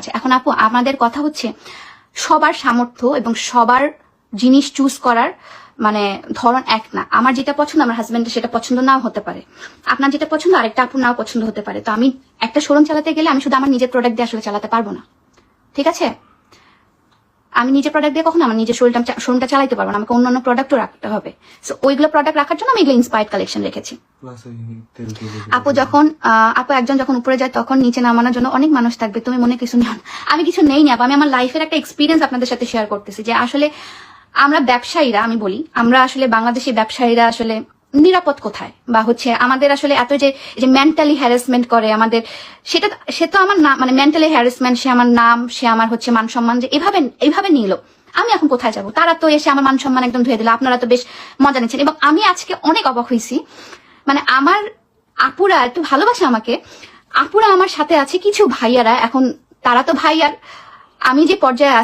আছে। এখন আপু আমাদের কথা হচ্ছে সবার সামর্থ্য এবং সবার জিনিস চুজ করার মানে ধরন এক না। আমার যেটা পছন্দ আমার হাজবেন্ডের সেটা পছন্দ নাও হতে পারে, আপনার যেটা পছন্দ আরেকটা আপু নাও পছন্দ হতে পারে। তো আমি একটা শোরুম চালাতে গেলে আমি শুধু আমার নিজের প্রোডাক্ট দিয়ে আসলে চালাতে পারবো না, ঠিক আছে? আমি নিজের প্রোডাক্ট দিয়ে কখনো আমার নিজের শোরুমটা চালাইতে পারবো না, আমাকে অন্যান্য প্রোডাক্টও রাখতে হবে। সো ওইগুলো প্রোডাক্ট রাখার জন্য আমি এগুলো ইন্সপায়ার্ড কালেকশন রেখেছি। আপু যখন আপু একজন যখন উপরে যায় তখন নিচে নামানোর জন্য অনেক মানুষ থাকবে, তুমি মনে কিছু নিও না। আমি কিছু নেই না, আমি আমার লাইফের একটা এক্সপিরিয়েন্স আপনাদের সাথে শেয়ার করতেছি যে আসলে আমরা ব্যবসায়ীরা, আমি বলি আমরা আসলে বাংলাদেশি ব্যবসায়ীরা আসলে নিরাপদ কোথায়, বা হচ্ছে আমাদের আসলে এত যে মেন্টালি হ্যারাসমেন্ট করে আমাদের, সে তো আমার নাম মানে মেন্টালি হ্যারাসমেন্ট, সে আমার নাম, সে আমার হচ্ছে মান সম্মান যে এইভাবে নিল, আমি এখন কোথায় যাব? তারা তো এসে আমার মান সম্মান একদম ধুয়ে দিল। আপনারা তো বেশ মজা নিচ্ছেন। এবং আমি আজকে অনেক অবাক হয়েছি, মানে আমার আপুরা একটু ভালোবাসে আমাকে, আপুরা আমার সাথে আছে কিছু ভাইয়ারা, এখন তারা তো ভাইয়ার আমি যে পর্যায়ে